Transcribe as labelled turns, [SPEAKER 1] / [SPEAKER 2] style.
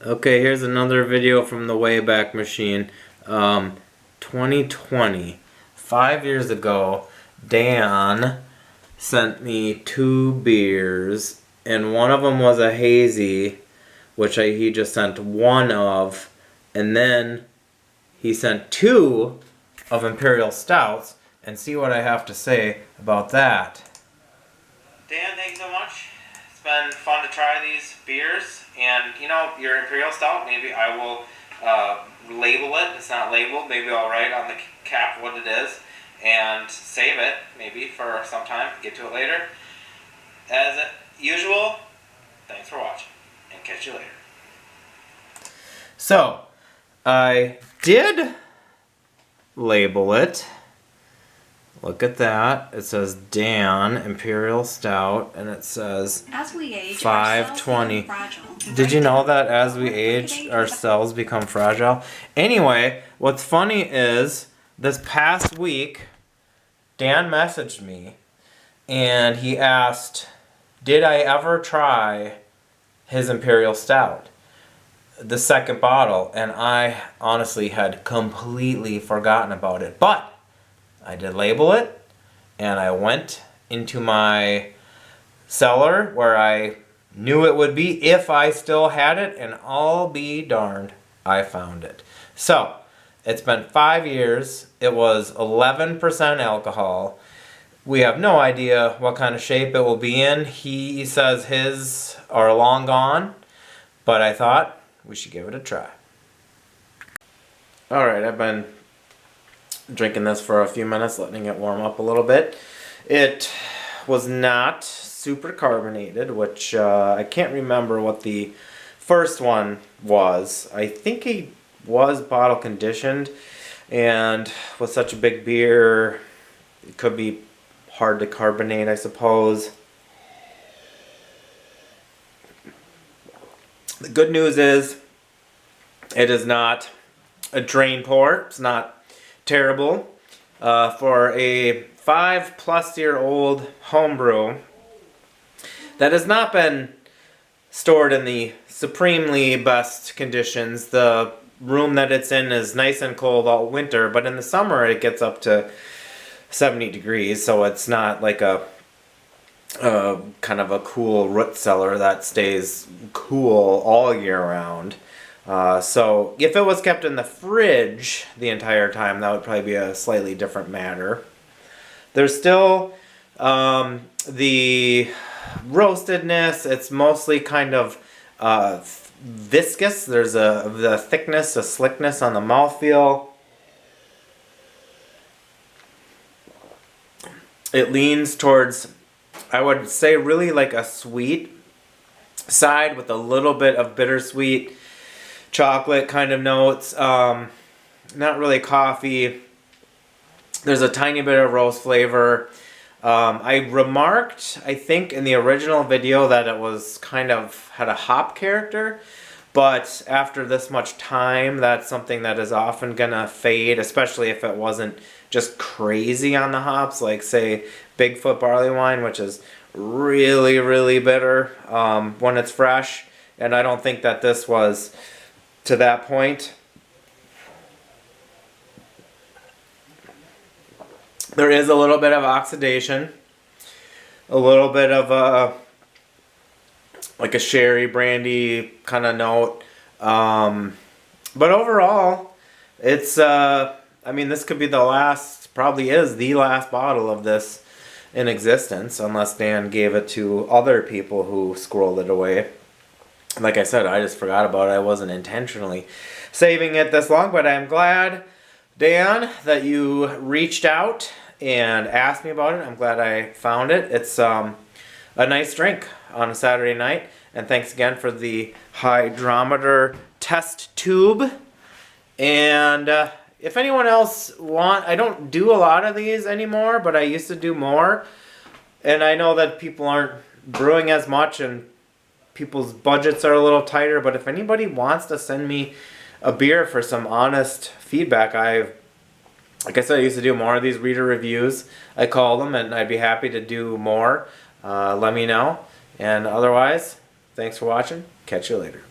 [SPEAKER 1] Okay, here's another video from the Wayback Machine. 2020. 5 years ago, Dan sent me 2 beers, and one of them was a hazy, which he just sent one of, and then he sent 2 of Imperial Stouts, and see what I have to say about that. Dan, thank you so much. It's been fun to try these beers, and your Imperial Stout, maybe I will label it. It's not labeled. Maybe I'll write on the cap what it is and save it maybe for some time, get to it later. As usual, thanks for watching, and catch you later. So, I did label it. Look at that. It says Dan Imperial Stout, and it says
[SPEAKER 2] as we age,
[SPEAKER 1] 520. Did you know that as we age, our cells become fragile? Anyway, what's funny is this past week, Dan messaged me, and he asked, did I ever try his Imperial Stout? The second bottle, and I honestly had completely forgotten about it. But I did label it, and I went into my cellar where I knew it would be if I still had it, and I'll be darned, I found it. So, it's been 5 years. It was 11% alcohol. We have no idea what kind of shape it will be in. He says his are long gone, but I thought we should give it a try. Alright, I've been drinking this for a few minutes, letting it warm up a little bit. It was not super carbonated, which I can't remember what the first one was. I think he was bottle conditioned, and with such a big beer, it could be hard to carbonate, I suppose. The good news is it is not a drain pour. It's not terrible. For a 5-plus-year-old homebrew that has not been stored in the supremely best conditions. The room that it's in is nice and cold all winter, but in the summer it gets up to 70 degrees, so it's not like a kind of a cool root cellar that stays cool all year round. So if it was kept in the fridge the entire time, that would probably be a slightly different matter. There's still the roastedness. It's mostly kind of viscous. There's the thickness, the slickness on the mouthfeel. It leans towards, I would say, really like a sweet side with a little bit of bittersweet chocolate kind of notes. Not really coffee. There's a tiny bit of roast flavor. I remarked, I think, in the original video that it was kind of had a hop character, but after this much time, that's something that is often gonna fade, especially if it wasn't just crazy on the hops, like say Bigfoot barley wine, which is really, really bitter when it's fresh, and I don't think that this was to that point. There is a little bit of oxidation, a little bit of like a sherry brandy kind of note, but overall it's I mean, this could be the last, probably is the last bottle of this in existence, unless Dan gave it to other people who squirreled it away. Like I said, I just forgot about it. I wasn't intentionally saving it this long, but I'm glad, Dan, that you reached out and asked me about it. I'm glad I found it. It's a nice drink on a Saturday night. And thanks again for the hydrometer test tube. And if anyone else I don't do a lot of these anymore, but I used to do more. And I know that people aren't brewing as much and people's budgets are a little tighter, but if anybody wants to send me a beer for some honest feedback, like I said, I used to do more of these reader reviews. I call them, and I'd be happy to do more. Let me know. And otherwise, thanks for watching. Catch you later.